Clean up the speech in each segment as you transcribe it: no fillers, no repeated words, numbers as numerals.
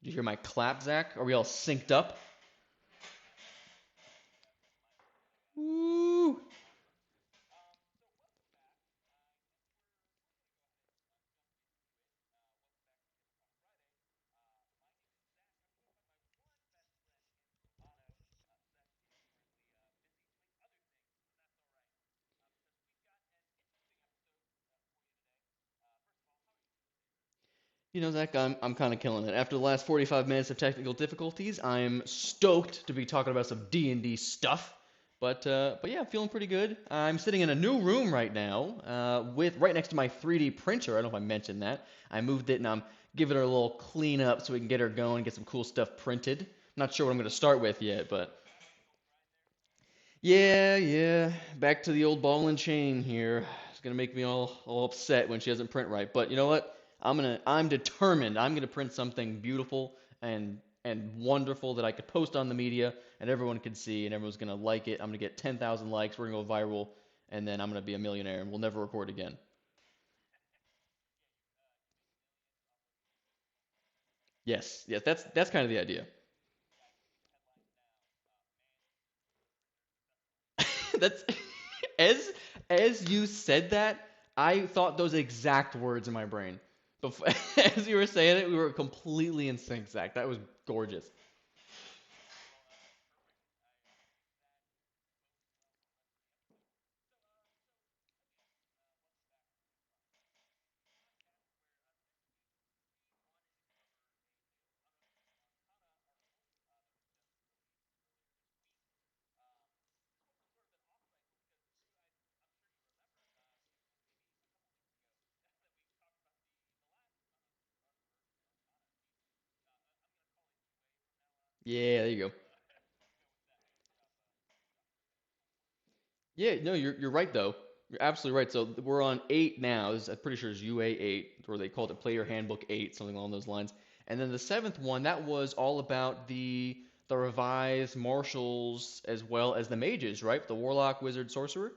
Did you hear my clap, Zach? Are we all synced up? Woo! You know, Zach, I'm kind of killing it. After the last 45 minutes of technical difficulties, I'm stoked to be talking about some D&D stuff. But yeah, feeling pretty good. I'm sitting in a new room right now, with right next to my 3D printer. I don't know if I mentioned that. I moved it and I'm giving her a little clean up so we can get her going, get some cool stuff printed. Not sure what I'm going to start with yet, but yeah. Back to the old ball and chain here. It's gonna make me all upset when she doesn't print right. But you know what? I'm determined. I'm gonna print something beautiful and wonderful that I could post on the media and everyone could see and everyone's gonna like it. I'm gonna get 10,000 likes. We're gonna go viral, and then I'm gonna be a millionaire and we'll never record again. Yes, that's kind of the idea. That's as as you said that, I thought those exact words in my brain. Before, as you were saying it, we were completely in sync, Zach. That was gorgeous. Yeah, there you go. Yeah, no, you're right though. You're absolutely right. So we're on 8 now. I'm pretty sure it's UA 8, or they called it Player Handbook 8, something along those lines. And then the seventh one, that was all about the revised marshals as well as the mages, right? The warlock, wizard, sorcerer.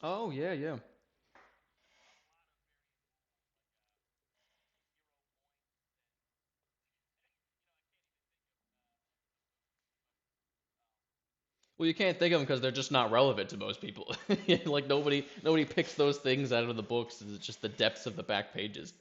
Oh yeah. Well, you can't think of them because they're just not relevant to most people. Like nobody picks those things out of the books. It's just the depths of the back pages.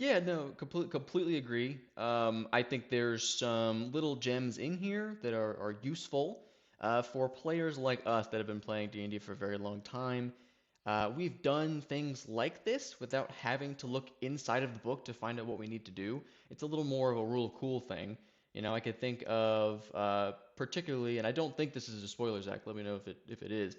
Yeah, no, completely agree. I think there's some little gems in here that are useful for players like us that have been playing D&D for a very long time. We've done things like this without having to look inside of the book to find out what we need to do. It's a little more of a rule of cool thing. I could think of particularly, and I don't think this is a spoiler, Zach. Let me know if it is.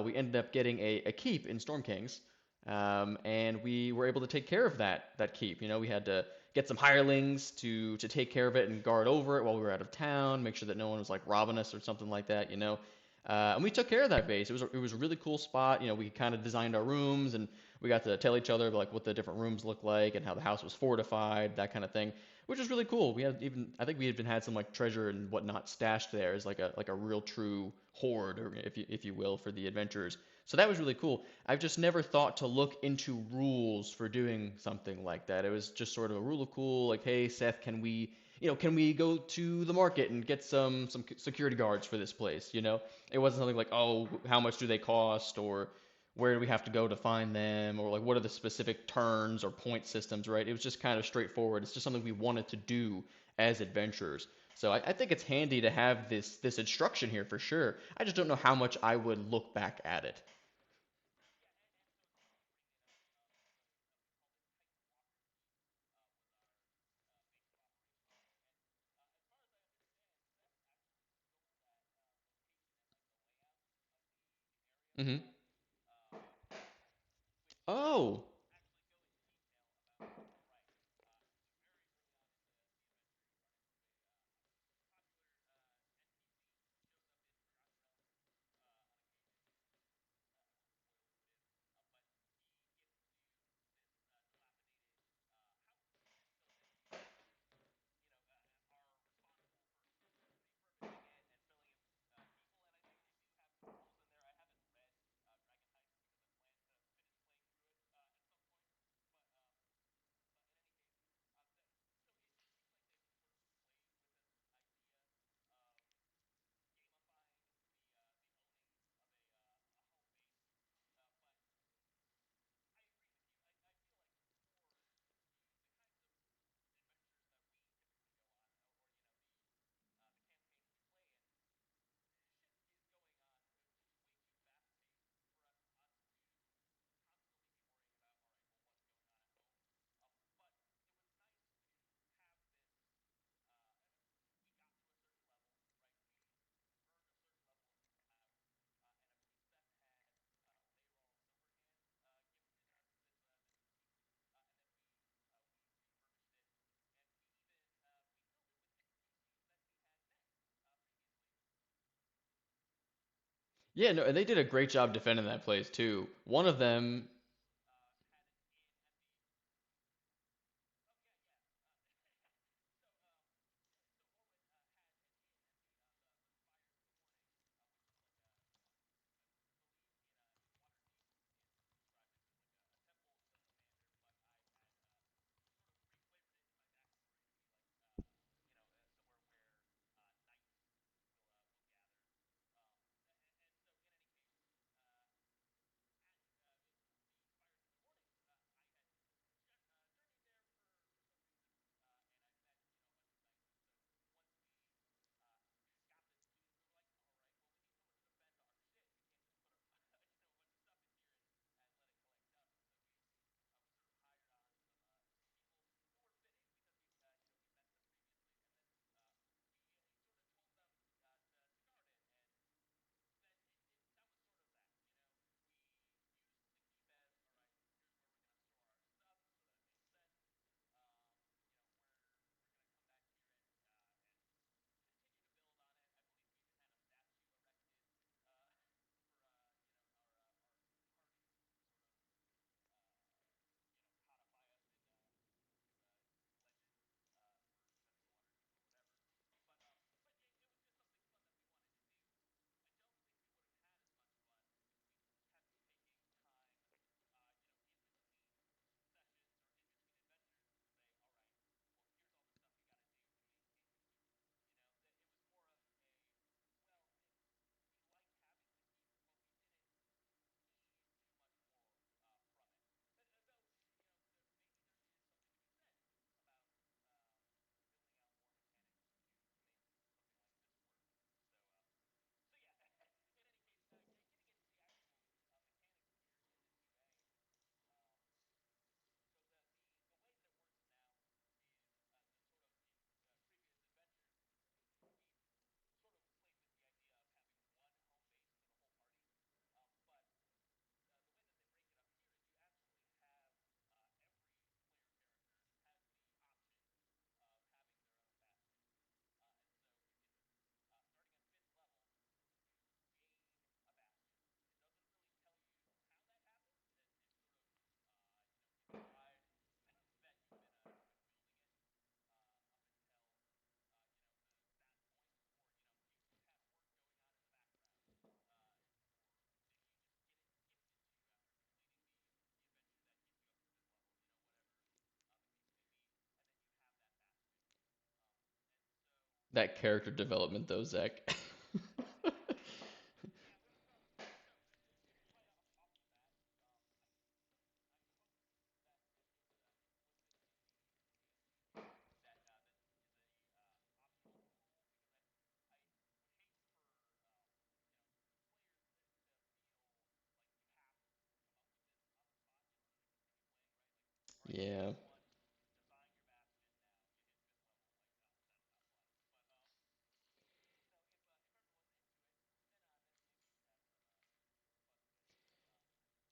We ended up getting a keep in Storm Kings, and we were able to take care of that keep. We had to get some hirelings to take care of it and guard over it while we were out of town, make sure that no one was like robbing us or something like that. And we took care of that base. It was a really cool spot. We kind of designed our rooms, and we got to tell each other like what the different rooms looked like and how the house was fortified, that kind of thing, which was really cool. I think we even had some like treasure and whatnot stashed there as like a real true hoard, or if you will, for the adventurers. So that was really cool. I've just never thought to look into rules for doing something like that. It was just sort of a rule of cool, like, hey, Seth, can we go to the market and get some security guards for this place? It wasn't something like, oh, how much do they cost, or where do we have to go to find them, or like what are the specific turns or point systems, right? It was just kind of straightforward. It's just something we wanted to do as adventurers. So I think it's handy to have this instruction here for sure. I just don't know how much I would look back at it. Mm-hmm. Oh, yeah, no, and they did a great job defending that place too. One of them, That character development, though, Zach. Yeah.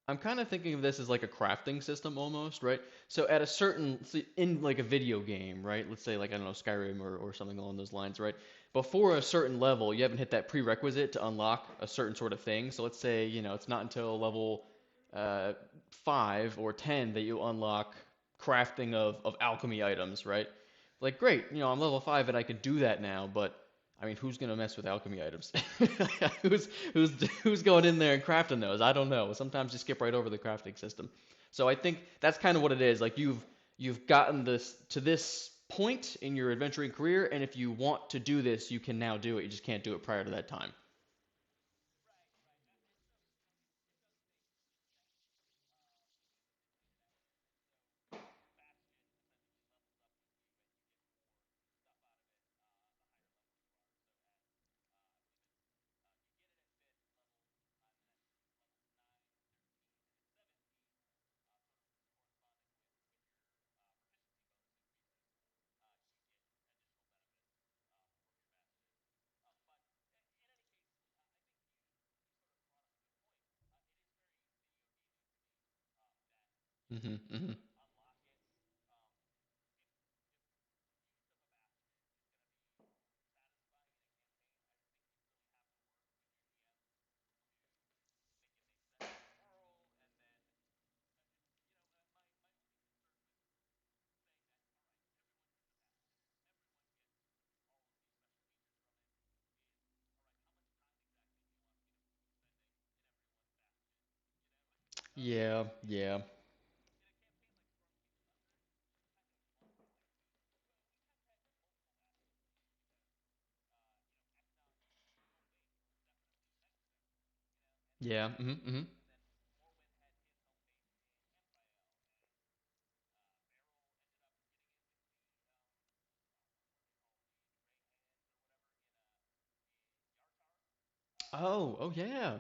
I'm kind of thinking of this as like a crafting system almost, right? So at a certain in like a video game, right? Let's say like I don't know Skyrim or something along those lines, right? Before a certain level, you haven't hit that prerequisite to unlock a certain sort of thing. So let's say it's not until level 5 or 10 that you unlock crafting of alchemy items, right? Like great, I'm level 5 and I can do that now, but I mean, who's gonna mess with alchemy items? who's who's who's going in there and crafting those? I don't know. Sometimes you skip right over the crafting system. So I think that's kind of what it is. Like you've gotten this to this point in your adventuring career, and if you want to do this, you can now do it. You just can't do it prior to that time. Hmm. Hmm. Yeah, yeah. Yeah. Hmm. Hmm. Oh, oh yeah.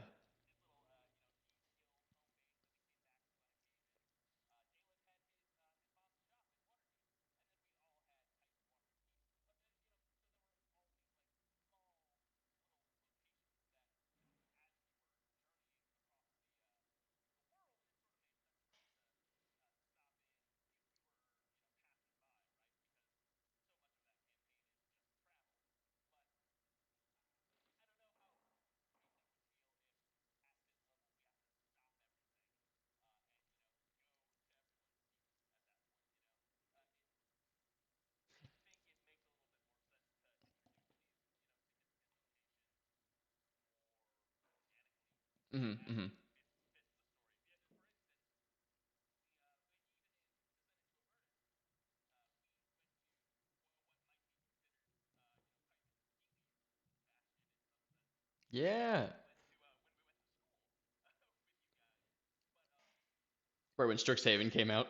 Hmm. Hmm. Yeah. Right when Strixhaven came out.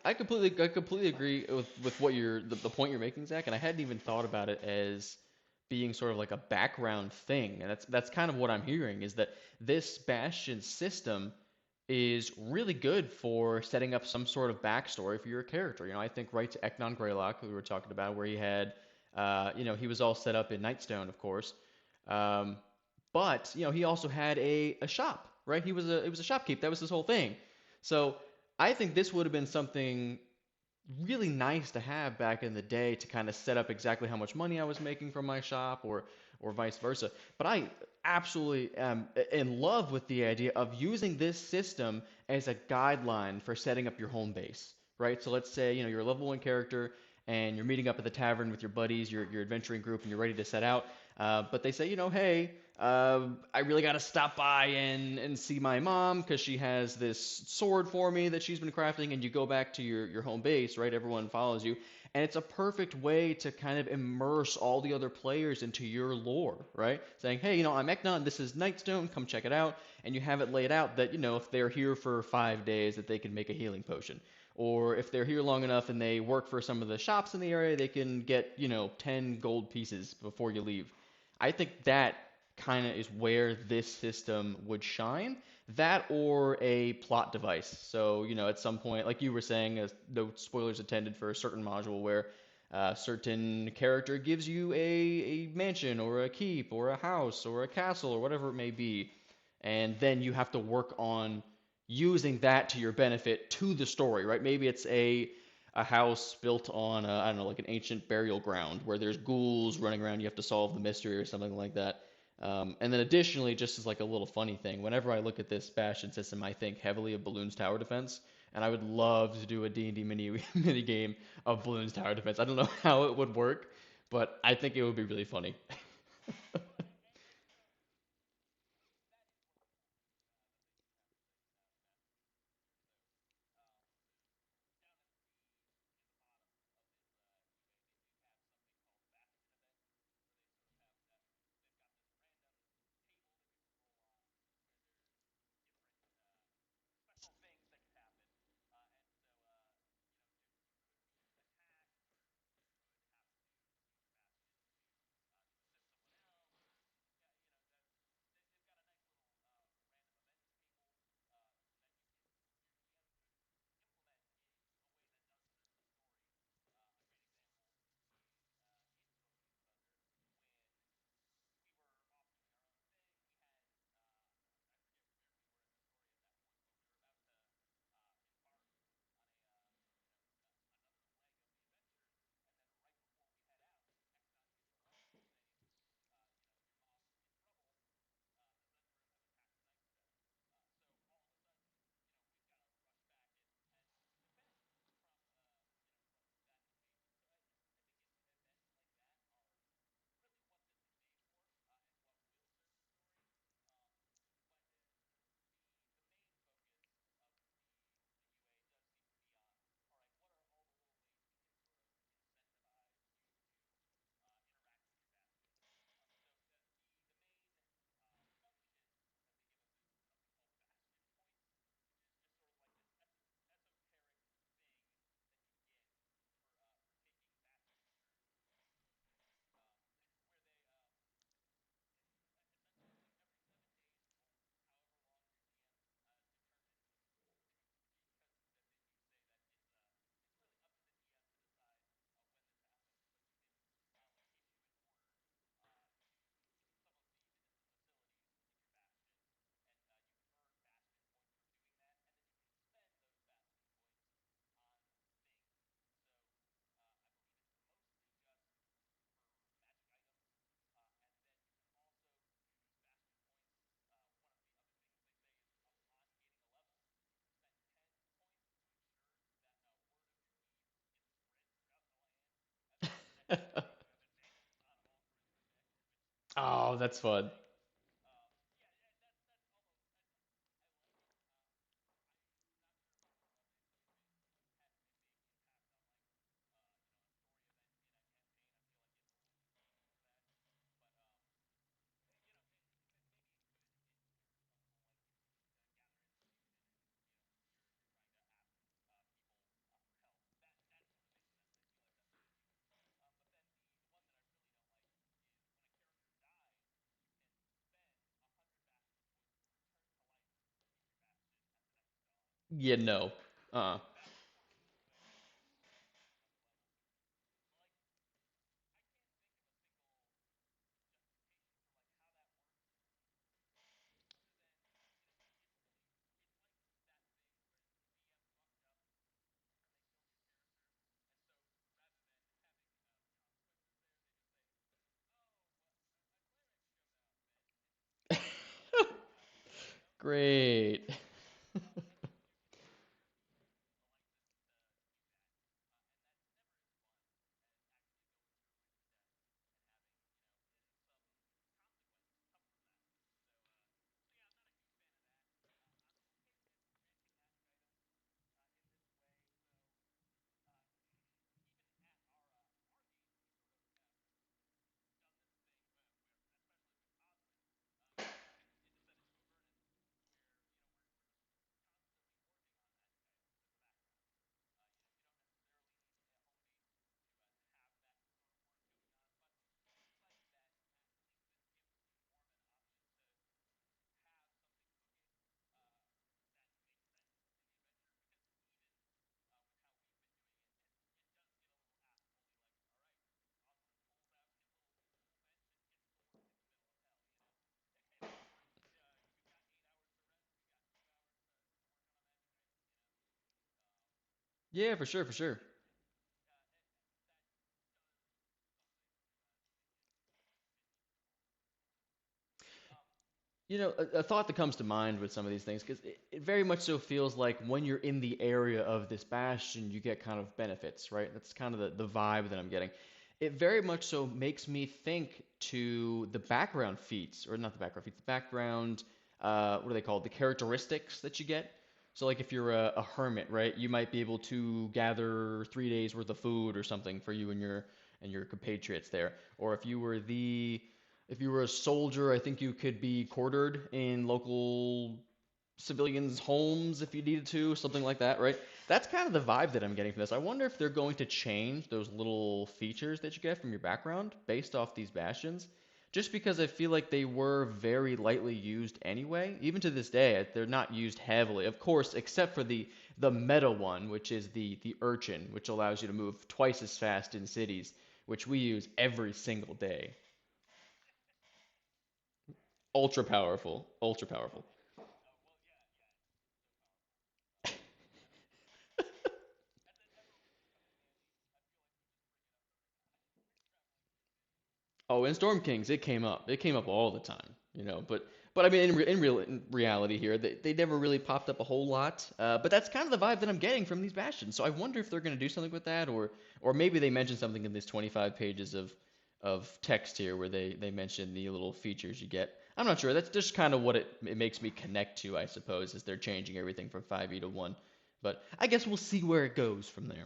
I completely agree with what the point you're making, Zach, and I hadn't even thought about it as being sort of like a background thing, and that's kind of what I'm hearing is that this Bastion system is really good for setting up some sort of backstory for your character. I think right to Eknon Greylock, who we were talking about, where he had, he was all set up in Nightstone, of course, um, but he also had a shop, right? It was a shopkeep. That was his whole thing. So I think this would have been something really nice to have back in the day to kind of set up exactly how much money I was making from my shop or vice versa. But I absolutely am in love with the idea of using this system as a guideline for setting up your home base, right? So let's say, you're a level 1 character and you're meeting up at the tavern with your buddies, your adventuring group, and you're ready to set out. But they say, hey, I really got to stop by and see my mom because she has this sword for me that she's been crafting, and you go back to your home base, right? Everyone follows you, and it's a perfect way to kind of immerse all the other players into your lore, right? Saying, hey, I'm Ekna, and this is Nightstone, come check it out, and you have it laid out that, if they're here for 5 days, that they can make a healing potion. Or if they're here long enough and they work for some of the shops in the area, they can get, 10 gold pieces before you leave. I think that kind of is where this system would shine. That or a plot device. So, at some point, like you were saying, no spoilers intended for a certain module where a certain character gives you a mansion or a keep or a house or a castle or whatever it may be. And then you have to work on using that to your benefit to the story, right? Maybe it's a house built on I don't know, like an ancient burial ground where there's ghouls running around. You have to solve the mystery or something like that. And then additionally, just as like a little funny thing, whenever I look at this Bastion system, I think heavily of Balloon's Tower Defense, and I would love to do a D&D mini game of Balloon's Tower Defense. I don't know how it would work, but I think it would be really funny. Oh, that's fun. Yeah, no. Uh, Great. Yeah, for sure, for sure. A thought that comes to mind with some of these things, because it very much so feels like when you're in the area of this bastion, you get kind of benefits, right? That's kind of the vibe that I'm getting. It very much so makes me think to the background feats, or not the background feats, the background, what are they called? The characteristics that you get. So, like if you're a hermit, right, you might be able to gather 3 days worth of food or something for you and your compatriots there. Or if you were a soldier, I think you could be quartered in local civilians' homes if you needed to, something like that, right? That's kind of the vibe that I'm getting from this. I wonder if they're going to change those little features that you get from your background based off these bastions. Just because I feel like they were very lightly used anyway, even to this day, they're not used heavily. Of course, except for the meta one, which is the urchin, which allows you to move twice as fast in cities, which we use every single day. Ultra powerful. Ultra powerful. Oh, in Storm Kings, it came up. It came up all the time, But I mean, in reality here, they never really popped up a whole lot. But that's kind of the vibe that I'm getting from these bastions. So I wonder if they're going to do something with that, or maybe they mentioned something in this 25 pages of text here where they mention the little features you get. I'm not sure. That's just kind of what it makes me connect to, I suppose, is they're changing everything from 5e to 1. But I guess we'll see where it goes from there.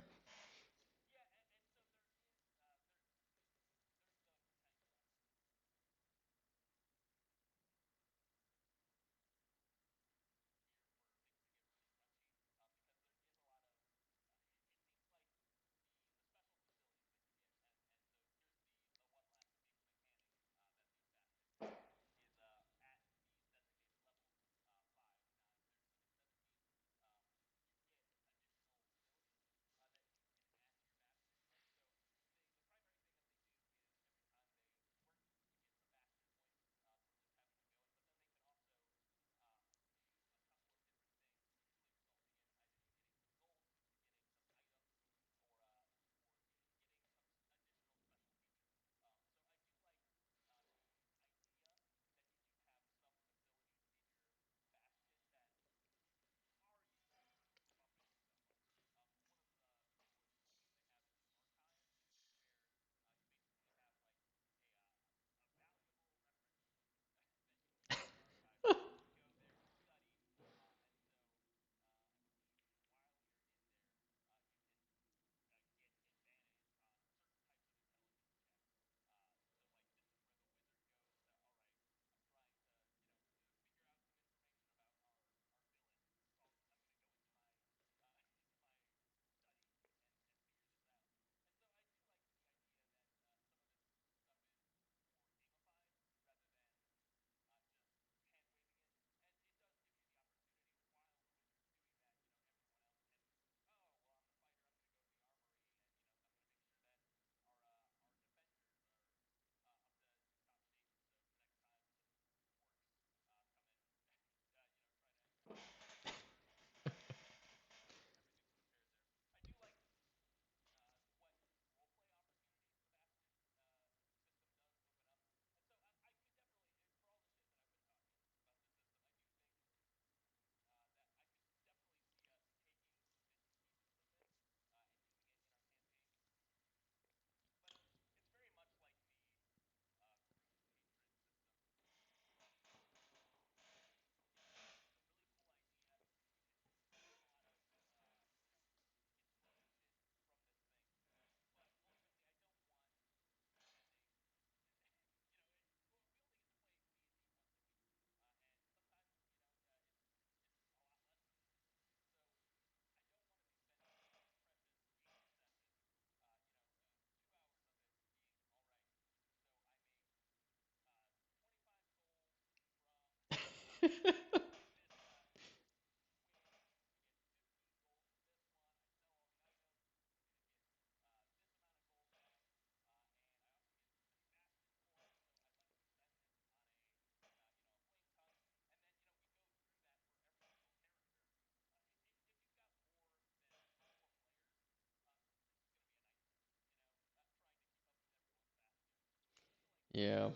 Yeah.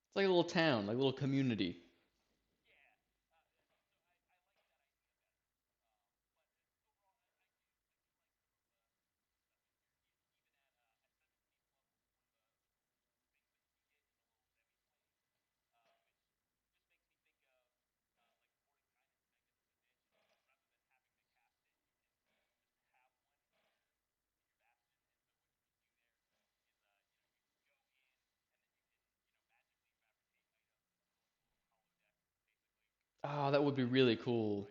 It's like a little town, like a little community. Oh, that would be really cool.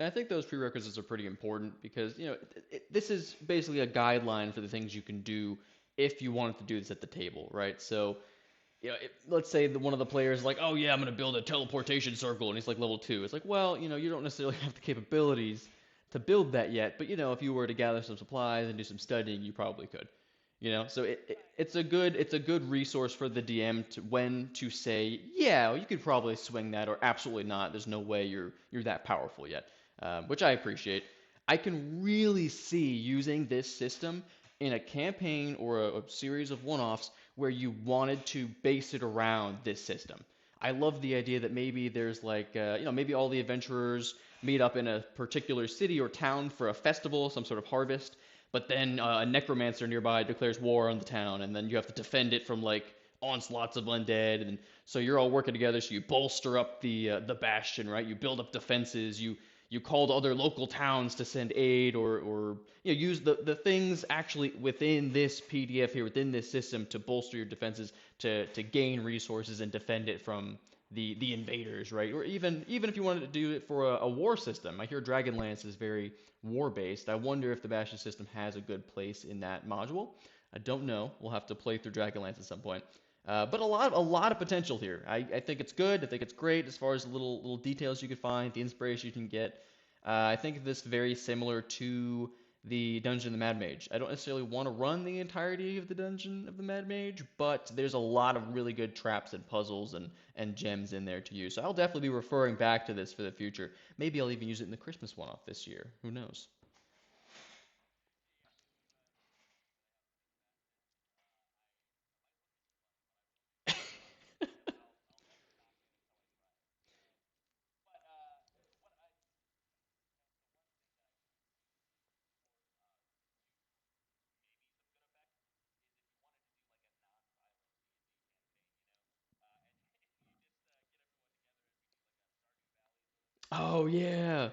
And I think those prerequisites are pretty important because, this is basically a guideline for the things you can do if you wanted to do this at the table, right? So, let's say one of the players is like, oh yeah, I'm gonna build a teleportation circle, and he's like level 2. It's like, well, you don't necessarily have the capabilities to build that yet, but if you were to gather some supplies and do some studying, you probably could. So it's a good resource for the DM to when to say, yeah, well, you could probably swing that, or absolutely not. There's no way you're that powerful yet, which I appreciate. I can really see using this system in a campaign or a series of one-offs where you wanted to base it around this system. I love the idea that maybe there's like, maybe all the adventurers meet up in a particular city or town for a festival, some sort of harvest, but then a necromancer nearby declares war on the town, and then you have to defend it from like onslaughts of undead, and so you're all working together. So you bolster up the bastion, right? You build up defenses. You call to other local towns to send aid, or use the things actually within this PDF here, within this system, to bolster your defenses, to gain resources and defend it from the invaders, right? Or even if you wanted to do it for a war system. I hear Dragonlance is very war based. I wonder if the Bastion system has a good place in that module. I don't know. We'll have to play through Dragonlance at some point. But a lot of potential here. I think it's good. I think it's great as far as the little details you can find, the inspiration you can get. I think this very similar to the Dungeon of the Mad Mage. I don't necessarily want to run the entirety of the Dungeon of the Mad Mage, but there's a lot of really good traps and puzzles and gems in there to use. So I'll definitely be referring back to this for the future. Maybe I'll even use it in the Christmas one-off this year. Who knows? Oh yeah.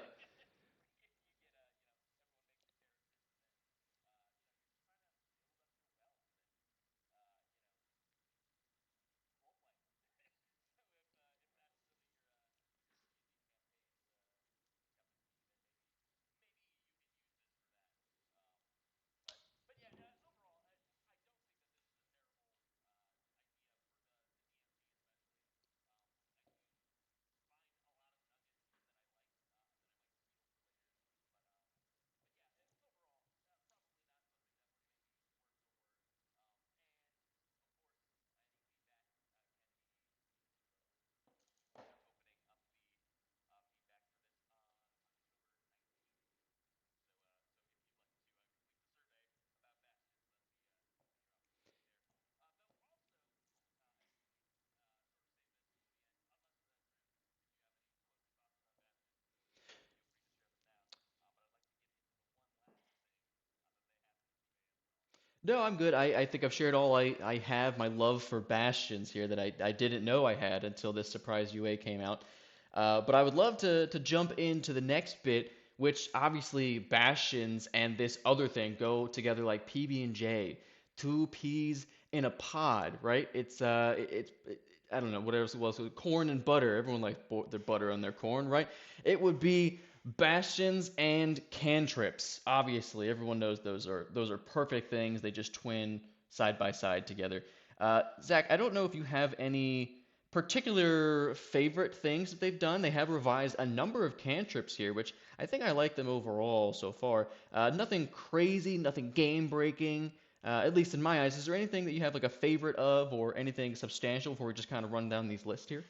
No, I'm good. I think I've shared all I have my love for bastions here that I didn't know I had until this surprise UA came out. But I would love to jump into the next bit, which obviously bastions and this other thing go together like PB and J, two peas in a pod, right? I don't know what else it was. Corn and butter. Everyone likes their butter on their corn, right? It would be bastions and cantrips. Obviously, everyone knows those are perfect things. They just twin side by side together. Zach, I don't know if you have any particular favorite things that they've done. They have revised a number of cantrips here, which I think I like them overall so far. Nothing crazy, nothing game breaking. At least in my eyes, is there anything that you have like a favorite of, or anything substantial before we just kind of run down these lists here?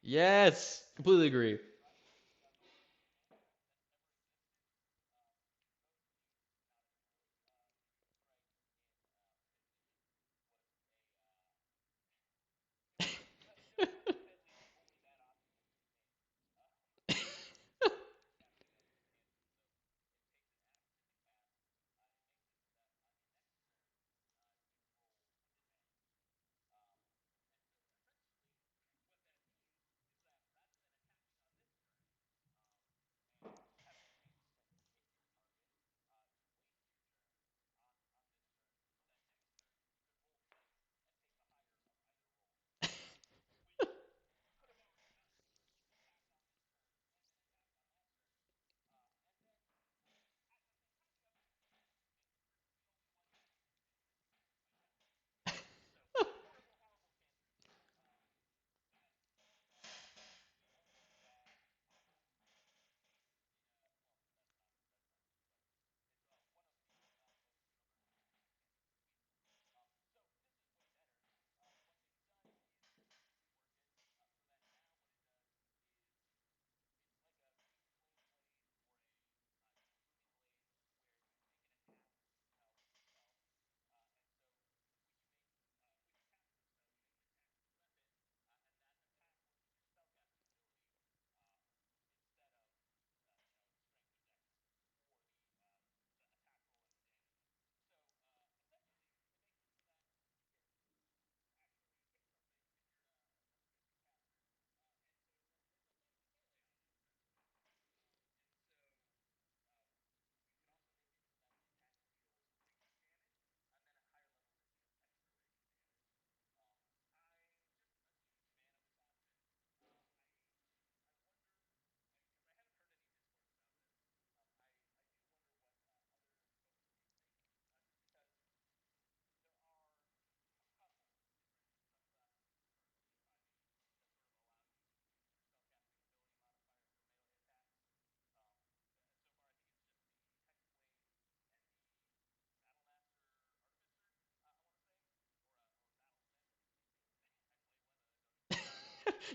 Yes, completely agree.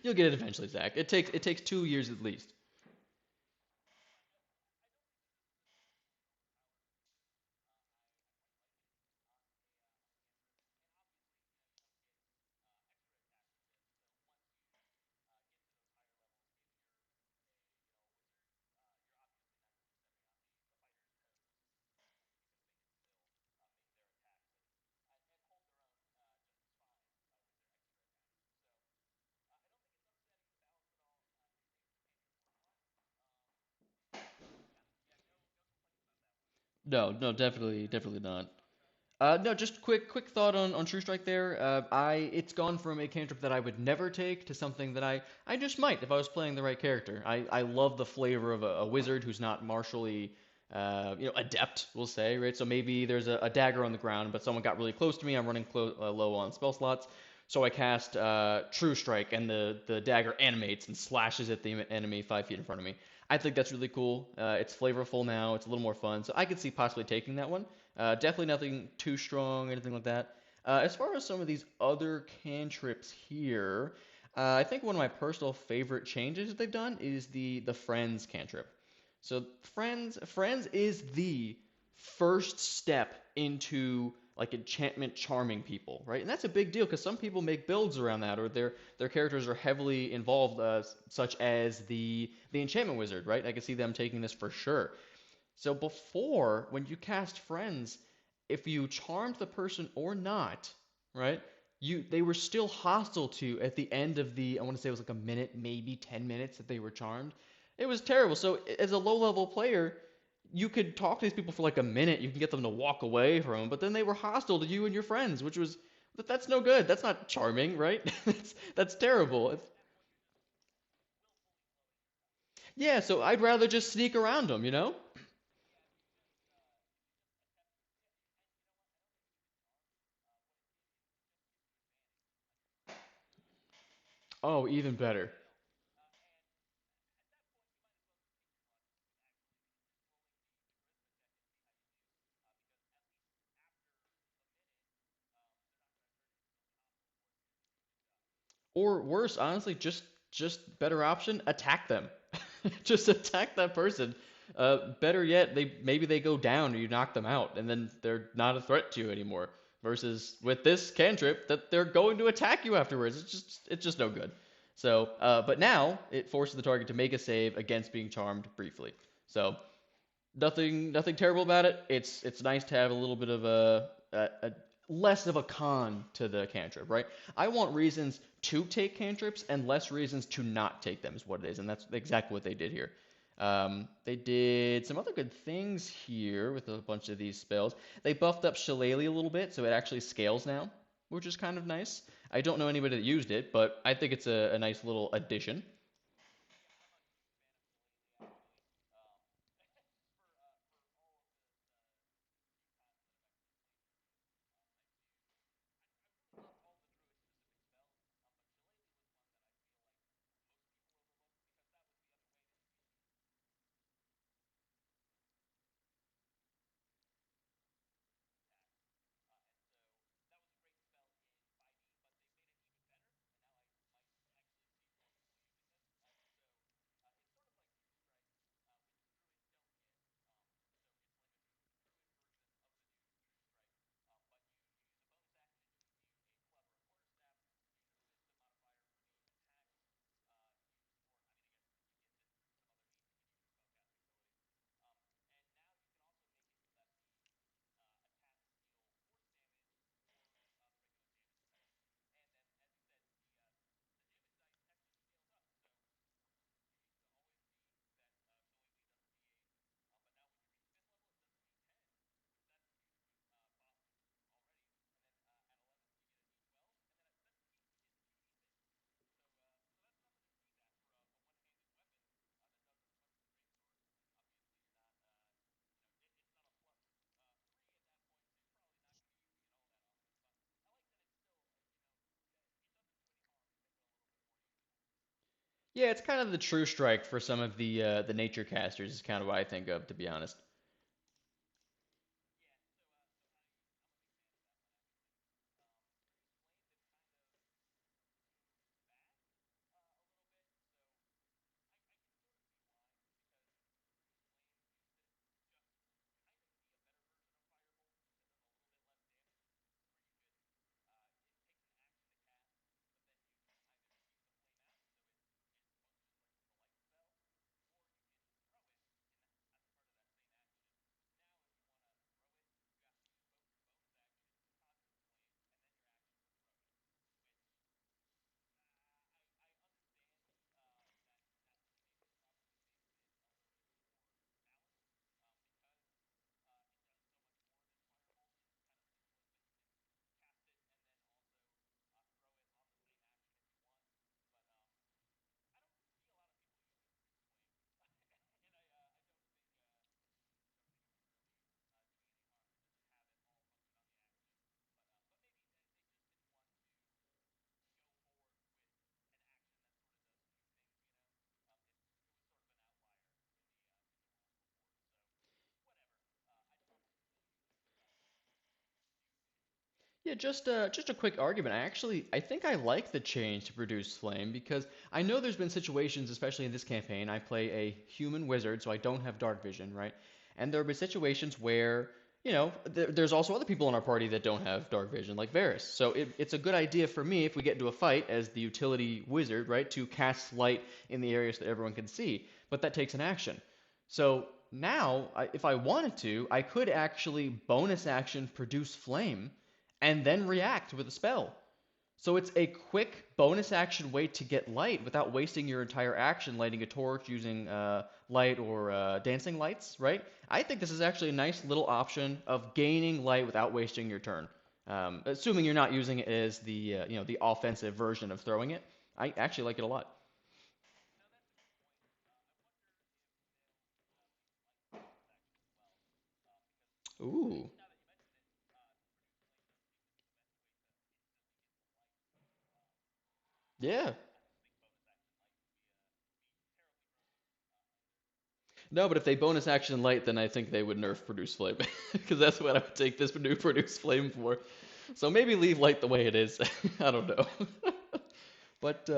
You'll get it eventually, Zach. It takes 2 years at least. No, no, definitely not. No, just quick thought on True Strike there. It's gone from a cantrip that I would never take to something that I just might if I was playing the right character. I love the flavor of a wizard who's not martially, adept, we'll say, right? So maybe there's a dagger on the ground, but someone got really close to me. I'm running low on spell slots. So I cast True Strike, and the dagger animates and slashes at the enemy 5 feet in front of me. I think that's really cool. It's flavorful now. It's a little more fun. So I could see possibly taking that one. Definitely nothing too strong or anything like that. As far as some of these other cantrips here, I think one of my personal favorite changes that they've done is the Friends cantrip. So Friends is the first step into like enchantment charming people, right? And that's a big deal because some people make builds around that, or their characters are heavily involved, such as the enchantment wizard, right? I can see them taking this for sure. So before, when you cast friends, if you charmed the person or not, right? They were still hostile to you at the end of the, I want to say it was like a minute, maybe 10 minutes that they were charmed. It was terrible. So as a low level player, you could talk to these people for like a minute, you can get them to walk away from them, but then they were hostile to you and your friends, which was that's no good. That's not charming, right? That's terrible. Yeah, so I'd rather just sneak around them, you know? Oh, even better. Or worse, honestly, just better option, attack them. Just attack that person. Better yet, maybe they go down or you knock them out, and then they're not a threat to you anymore. Versus with this cantrip, that they're going to attack you afterwards. It's just no good. So, but now it forces the target to make a save against being charmed briefly. So nothing terrible about it. It's nice to have a little bit of a less of a con to the cantrip, right? I want reasons to take cantrips and less reasons to not take them is what it is, and that's exactly what they did here. They did some other good things here with a bunch of these spells. They buffed up Shillelagh a little bit, so it actually scales now, which is kind of nice. I don't know anybody that used it, but I think it's a nice little addition. Yeah, it's kind of the true strike for some of the nature casters is kind of what I think of, to be honest. Yeah, just a quick argument. I think I like the change to produce flame because I know there's been situations, especially in this campaign. I play a human wizard, so I don't have dark vision, right? And there have been situations where, there's also other people in our party that don't have dark vision, like Varys. So it's a good idea for me if we get into a fight as the utility wizard, right, to cast light in the areas that everyone can see. But that takes an action. So now, if I wanted to, I could actually bonus action produce flame and then react with a spell. So it's a quick bonus action way to get light without wasting your entire action lighting a torch using light or dancing lights, right? I think this is actually a nice little option of gaining light without wasting your turn. Assuming you're not using it as the offensive version of throwing it, I actually like it a lot. Ooh, yeah. No, but if they bonus action light, then I think they would nerf produce flame because that's what I would take this new produce flame for. So maybe leave light the way it is. I don't know. But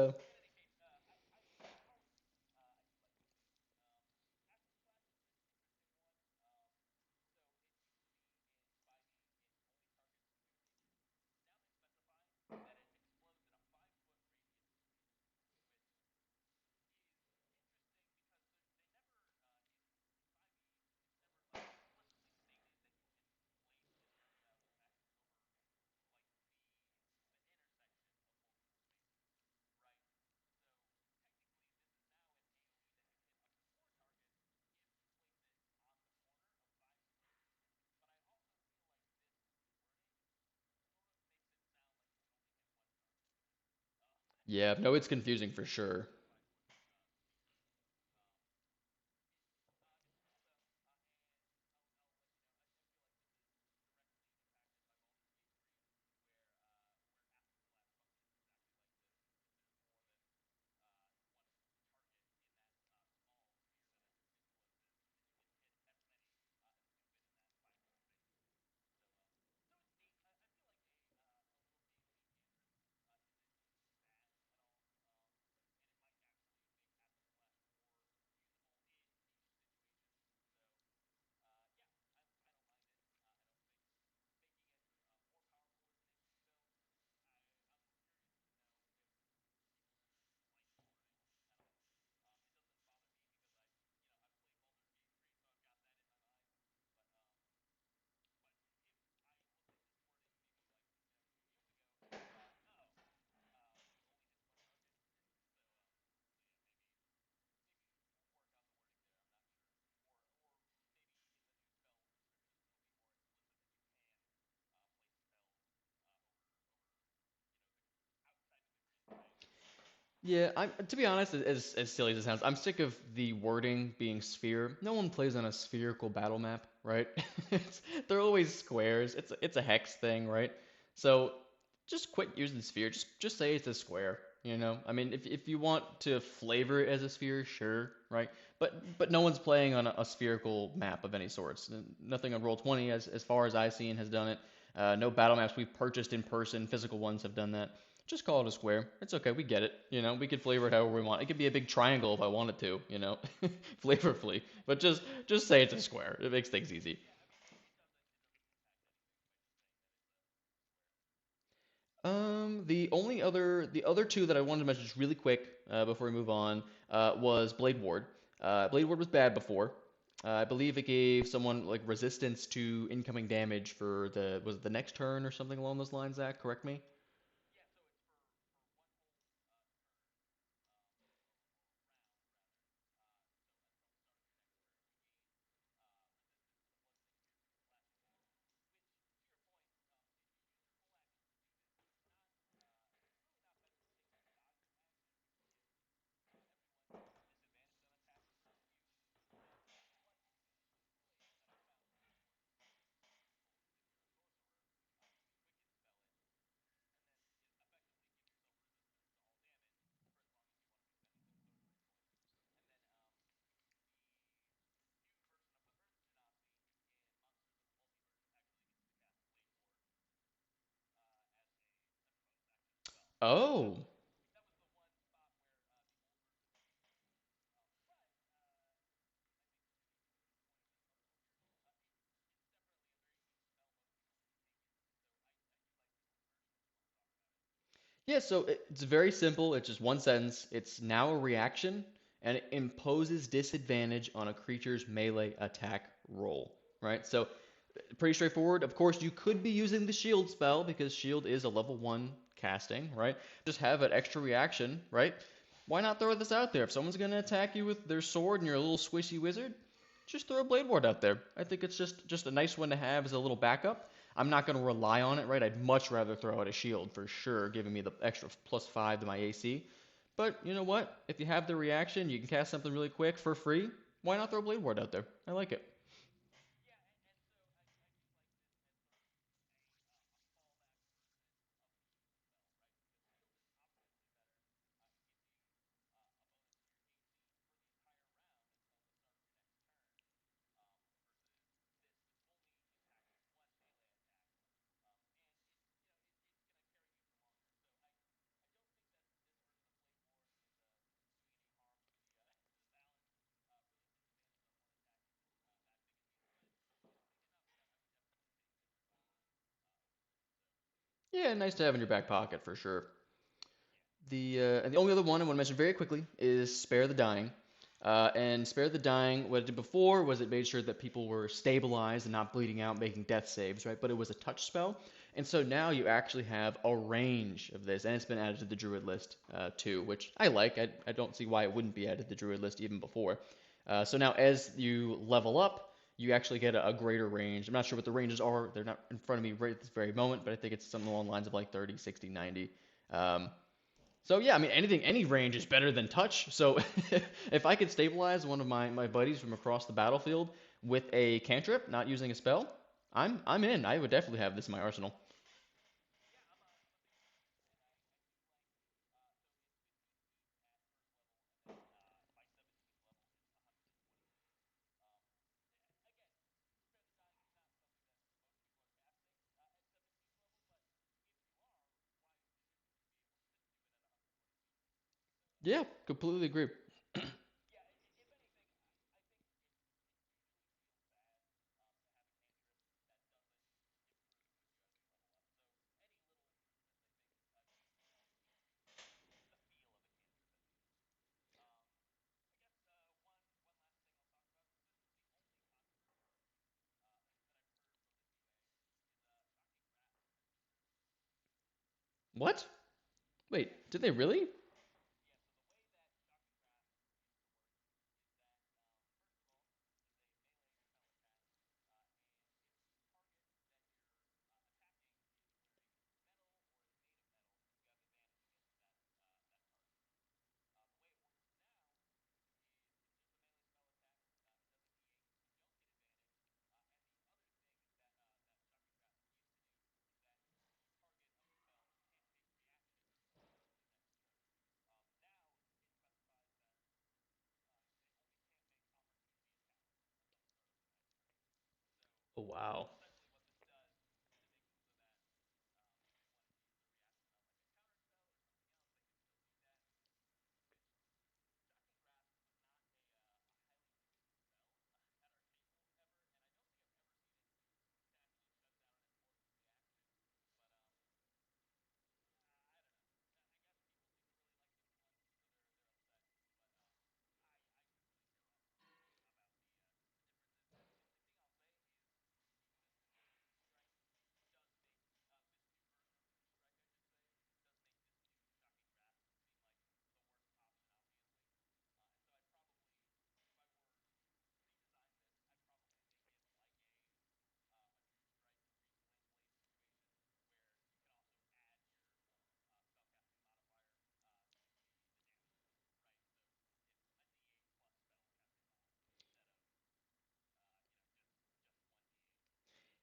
yeah, no, it's confusing for sure. Yeah, to be honest, as silly as it sounds, I'm sick of the wording being sphere. No one plays on a spherical battle map, right? They're always squares. It's a hex thing, right? So just quit using sphere. Just say it's a square. I mean, if you want to flavor it as a sphere, sure, right? But no one's playing on a spherical map of any sorts. Nothing on Roll20, as far as I've seen, has done it. No battle maps we've purchased in person, physical ones have done that. Just call it a square. It's okay. We get it. We could flavor it however we want. It could be a big triangle if I wanted to, flavorfully. But just say it's a square. It makes things easy. The other two that I wanted to mention just really quick before we move on was Blade Ward. Blade Ward was bad before. I believe it gave someone like resistance to incoming damage for was it the next turn or something along those lines. Zach, correct me. Oh. Yeah, so it's very simple. It's just one sentence. It's now a reaction, and it imposes disadvantage on a creature's melee attack roll. Right? So pretty straightforward. Of course, you could be using the shield spell because shield is a level 1 casting, right? Just have an extra reaction, right? Why not throw this out there? If someone's going to attack you with their sword and you're a little squishy wizard, just throw a blade ward out there. I think it's just a nice one to have as a little backup. I'm not going to rely on it, right? I'd much rather throw out a shield for sure, giving me the extra +5 to my AC. But you know what? If you have the reaction, you can cast something really quick for free. Why not throw a blade ward out there? I like it. Yeah, nice to have in your back pocket for sure. The only other one I want to mention very quickly is Spare the Dying. And Spare the Dying, what it did before was it made sure that people were stabilized and not bleeding out, making death saves, right? But it was a touch spell. And so now you actually have a range of this, and it's been added to the Druid list too, which I like. I don't see why it wouldn't be added to the Druid list even before. So now as you level up, you actually get a greater range. I'm not sure what the ranges are. They're not in front of me right at this very moment, but I think it's something along the lines of like 30, 60, 90. Um, so yeah, I mean anything, any range is better than touch. So if I could stabilize one of my buddies from across the battlefield with a cantrip, not using a spell, I'm in. I would definitely have this in my arsenal. Yeah, completely agree. What? Wait, did they really? Oh wow.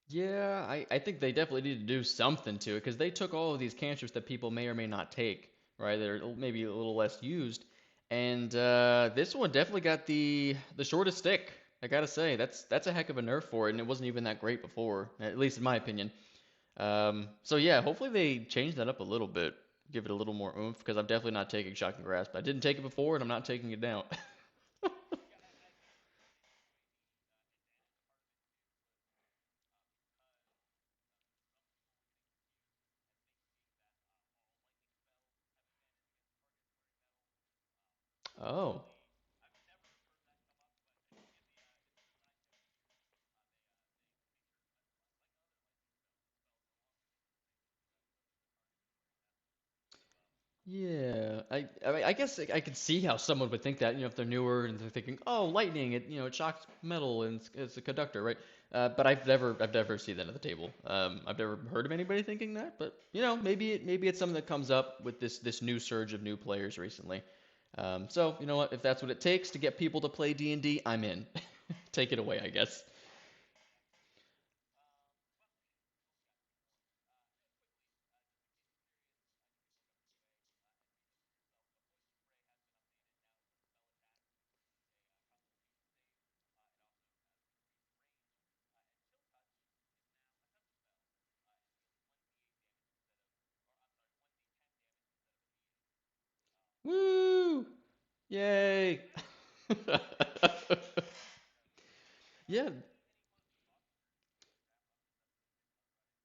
Yeah, I think they definitely need to do something to it because they took all of these cantrips that people may or may not take, right? They're maybe a little less used, and this one definitely got the shortest stick. I gotta say, that's a heck of a nerf for it, and it wasn't even that great before, at least in my opinion. So yeah, hopefully they change that up a little bit. give it a little more oomph because I'm definitely not taking shocking grasp. I didn't take it before, and I'm not taking it now. Oh. Yeah, I mean, I guess I could see how someone would think that, if they're newer and they're thinking, oh, lightning, it shocks metal and it's a conductor, right? But I've never seen that at the table. I've never heard of anybody thinking that, but maybe it's something that comes up with this new surge of new players recently. So you know what? If that's what it takes to get people to play D&D, I'm in. Take it away, I guess. Woo! Yay! Yeah,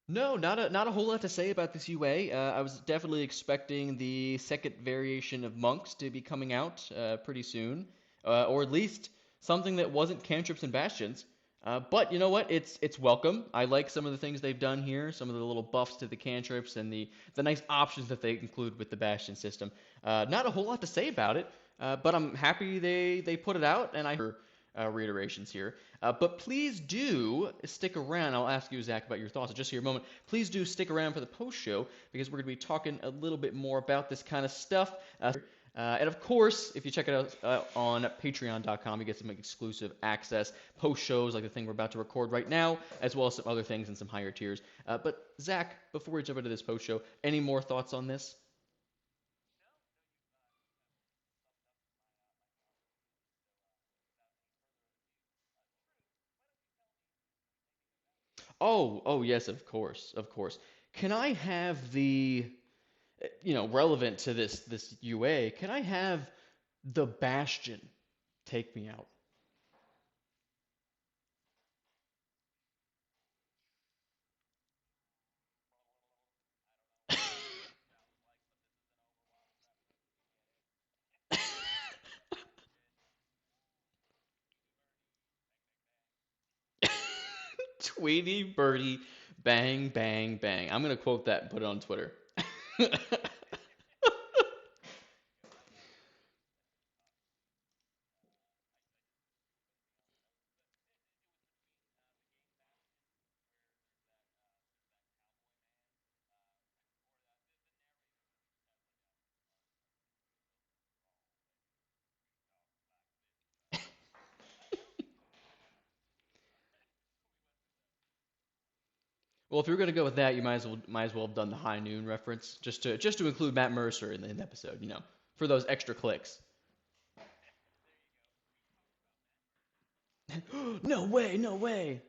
no, not a whole lot to say about this UA. I was definitely expecting the second variation of monks to be coming out pretty soon, or at least something that wasn't cantrips and bastions. But you know what? It's welcome. I like some of the things they've done here, some of the little buffs to the cantrips and the nice options that they include with the bastion system. Not a whole lot to say about it, but I'm happy they put it out, and I heard reiterations here. But please do stick around. I'll ask you, Zach, about your thoughts in just here a moment. Please do stick around for the post show because we're going to be talking a little bit more about this kind of stuff. And of course, if you check it out on patreon.com, you get some exclusive access, post shows like the thing we're about to record right now, as well as some other things in some higher tiers. But Zach, before we jump into this post show, any more thoughts on this? Oh, yes, of course, of course. Can I have relevant to this UA, can I have the Bastion take me out? Tweety birdie, bang bang bang. I'm gonna quote that and put it on Twitter. Well, if you're gonna go with that, you might as well have done the high noon reference just to include Matt Mercer in the episode, for those extra clicks. No way, no way.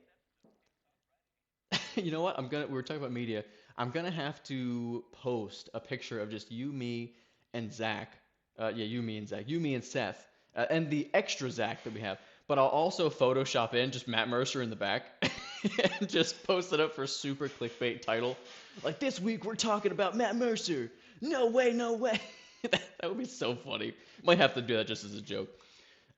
You know what? We were talking about media. I'm gonna have to post a picture of just you, me, and Zach. Yeah, you, me, and Zach. You, me, and Seth, and the extra Zach that we have. But I'll also Photoshop in just Matt Mercer in the back, and just post it up for super clickbait title. Like this week we're talking about Matt Mercer. No way, no way. That would be so funny. Might have to do that just as a joke.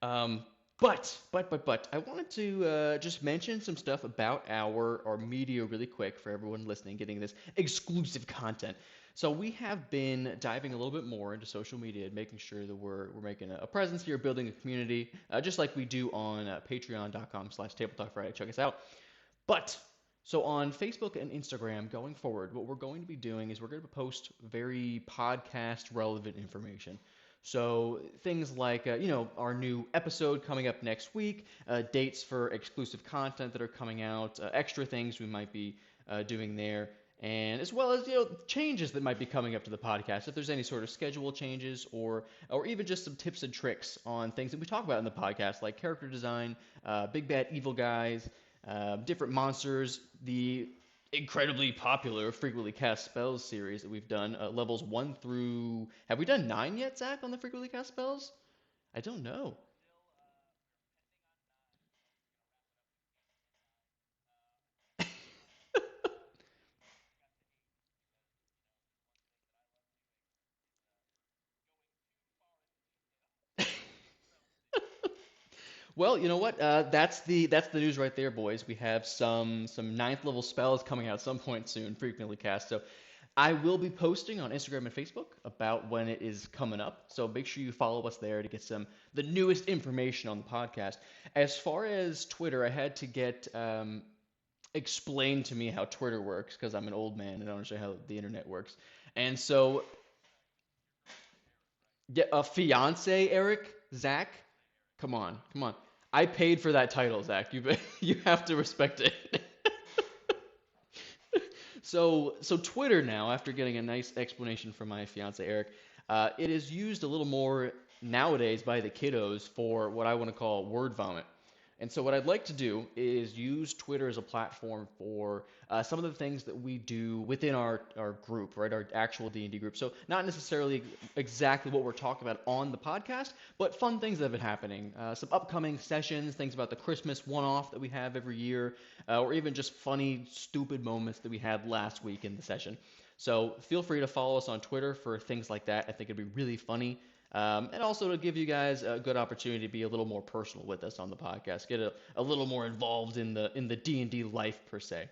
Um, but, I wanted to just mention some stuff about our media really quick for everyone listening, getting this exclusive content. So we have been diving a little bit more into social media and making sure that we're making a presence here, building a community, just like we do on patreon.com/tabletalk Friday. Check us out. But so on Facebook and Instagram going forward, what we're going to be doing is we're going to post very podcast relevant information. So things like our new episode coming up next week, dates for exclusive content that are coming out, extra things we might be doing there, and as well as changes that might be coming up to the podcast. If there's any sort of schedule changes or even just some tips and tricks on things that we talk about in the podcast, like character design, big bad evil guys, different monsters, the incredibly popular frequently cast spells series that we've done, levels 1 through. Have we done 9 yet, Zach, on the frequently cast spells? I don't know. Well, you know what? That's the news right there, boys. We have some ninth level spells coming out at some point soon, frequently cast. So I will be posting on Instagram and Facebook about when it is coming up. So make sure you follow us there to get some the newest information on the podcast. As far as Twitter, I had to get explained to me how Twitter works because I'm an old man and I don't understand how the internet works. And so, yeah, a fiance, Eric, Zach. Come on, come on. I paid for that title, Zach. You you have to respect it. So Twitter now, after getting a nice explanation from my fiance Eric, it is used a little more nowadays by the kiddos for what I want to call word vomit. And so what I'd like to do is use Twitter as a platform for some of the things that we do within our group, right? Our actual D&D group. So not necessarily exactly what we're talking about on the podcast, but fun things that have been happening. Some upcoming sessions, things about the Christmas one-off that we have every year, or even just funny, stupid moments that we had last week in the session. So feel free to follow us on Twitter for things like that. I think it'd be really funny. And also to give you guys a good opportunity to be a little more personal with us on the podcast, get a little more involved in the D&D life per se.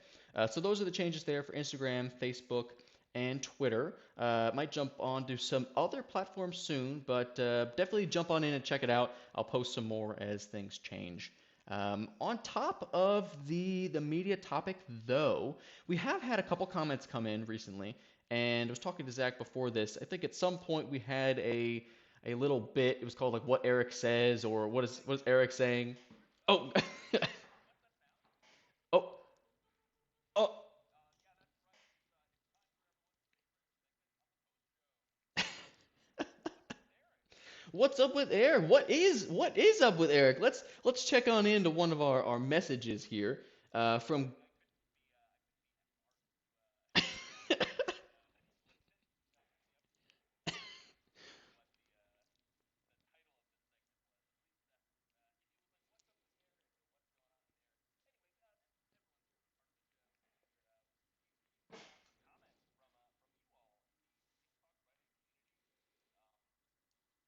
So those are the changes there for Instagram, Facebook, and Twitter. Might jump on to some other platforms soon, but definitely jump on in and check it out. I'll post some more as things change. On top of the media topic, though, we have had a couple comments come in recently, and I was talking to Zach before this. I think at some point we had a little bit. It was called like what Eric says or what is Eric saying? Oh, oh, oh. What's up with Eric? What is up with Eric? Let's check on into one of our messages here from.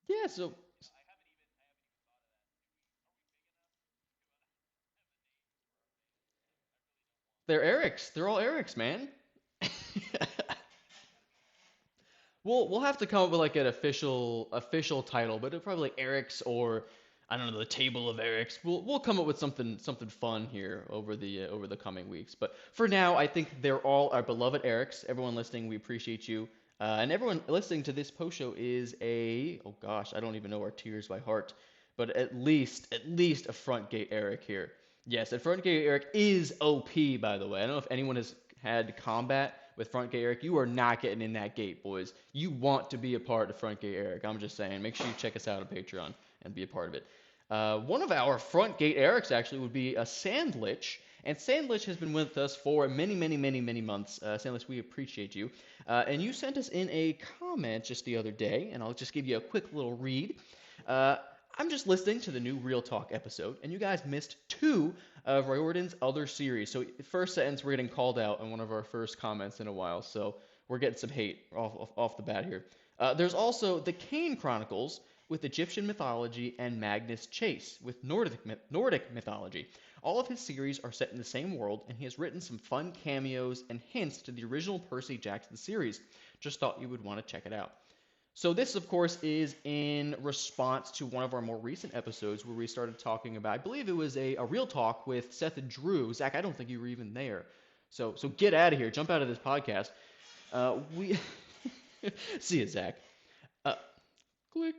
Yeah, so they're Eric's. They're all Eric's, man. We'll have to come up with like an official title, but it'll probably like Eric's or I don't know the table of Eric's. We'll come up with something fun here over the coming weeks. But for now, I think they're all our beloved Eric's. Everyone listening, we appreciate you, and everyone listening to this post show is a oh gosh, I don't even know our tiers by heart, but at least a front gate Eric here. Yes, and front gate Eric is OP by the way. I don't know if anyone has had combat with front gate Eric. You are not getting in that gate, boys. You want to be a part of front gate Eric. I'm just saying. Make sure you check us out on Patreon and be a part of it. One of our front gate Erics actually would be a Sandlich. And Sandlich has been with us for many, many, many, many months. Sandlich, we appreciate you. And you sent us in a comment just the other day, and I'll just give you a quick little read. Uh, I'm just listening to the new Real Talk episode, and you guys missed two of Riordan's other series. So, first sentence, we're getting called out on one of our first comments in a while. So, we're getting some hate off the bat here. There's also the Kane Chronicles with Egyptian mythology and Magnus Chase with Nordic mythology. All of his series are set in the same world, and he has written some fun cameos and hints to the original Percy Jackson series. Just thought you would want to check it out. So this, of course, is in response to one of our more recent episodes where we started talking about, I believe it was a real talk with Seth and Drew. Zach, I don't think you were even there. So get out of here. Jump out of this podcast. We see you, Zach. Uh, click.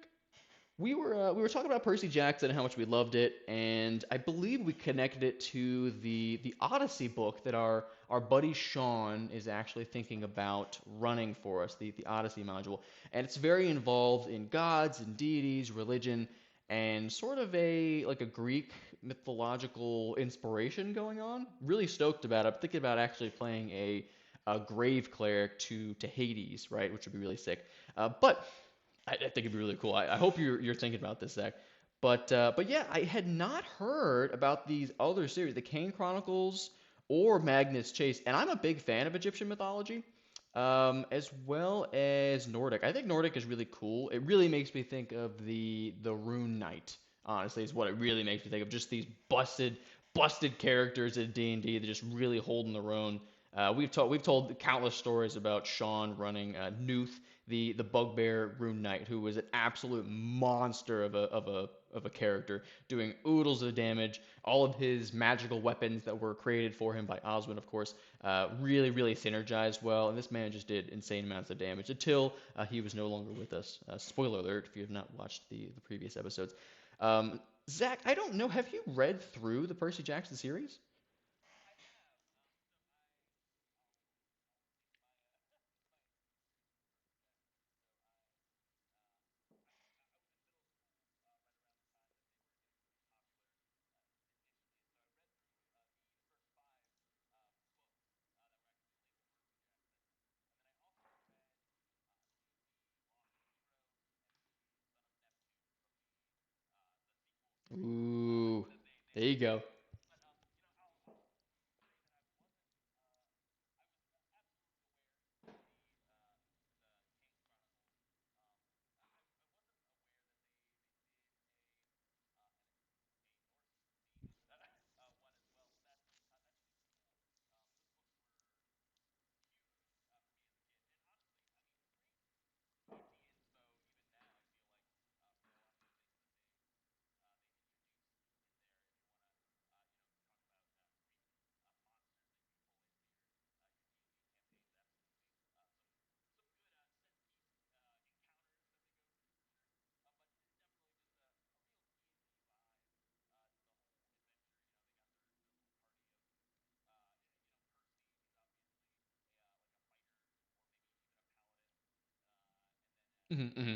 We were talking about Percy Jackson and how much we loved it, and I believe we connected it to the Odyssey book that our buddy Sean is actually thinking about running for us, the Odyssey module, and it's very involved in gods and deities, religion, and sort of a like a Greek mythological inspiration going on. Really stoked about it. I'm thinking about actually playing a grave cleric to Hades, right, which would be really sick. But I think it'd be really cool. I hope you're thinking about this, Zach. But yeah, I had not heard about these other series, the Kane Chronicles or Magnus Chase, and I'm a big fan of Egyptian mythology, as well as Nordic. I think Nordic is really cool. It really makes me think of the Rune Knight. Honestly, is what it really makes me think of. Just these busted characters in D&D that just really holding their own. We've told countless stories about Sean running Nuth, the bugbear rune knight, who was an absolute monster of a character, doing oodles of damage. All of his magical weapons that were created for him by Oswin, of course, really synergized well. And this man just did insane amounts of damage until he was no longer with us. Spoiler alert if you have not watched the previous episodes. Um, Zach, I don't know. Have you read through the Percy Jackson series? Ooh, there you go. Hmm.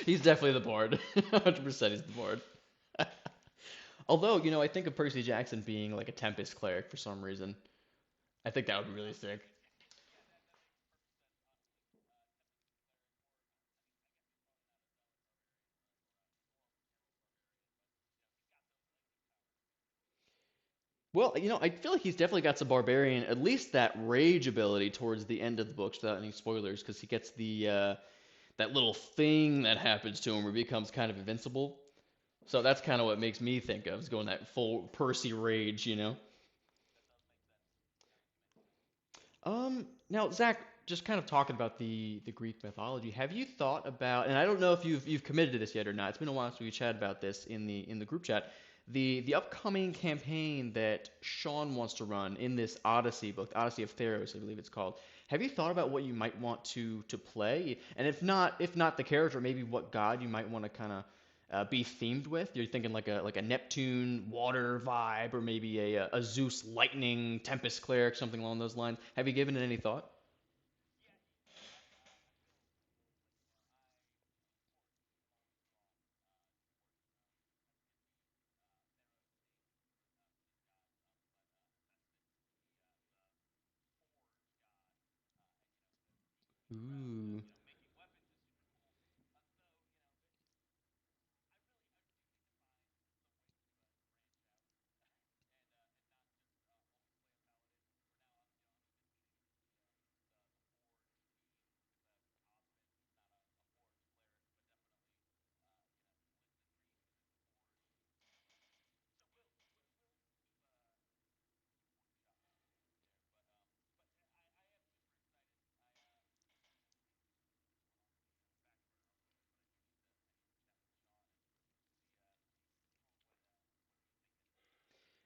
He's definitely the bard. 100% he's the bard. Although, I think of Percy Jackson being like a Tempest cleric for some reason. I think that would be really sick. Well, I feel like he's definitely got some barbarian, at least that rage ability towards the end of the books, without any spoilers, because he gets the that little thing that happens to him where he becomes kind of invincible. So that's kind of what makes me think of is going that full Percy rage. Now, Zach, just kind of talking about the Greek mythology, have you thought about, and I don't know if you've committed to this yet or not. It's been a while since we chatted about this in the group chat. The upcoming campaign that Sean wants to run in this Odyssey book, Odyssey of Theros, I believe it's called. Have you thought about what you might want to play? And if not the character, maybe what god you might want to kind of be themed with? You're thinking like a Neptune water vibe, or maybe a Zeus lightning tempest cleric, something along those lines. Have you given it any thought? Ooh.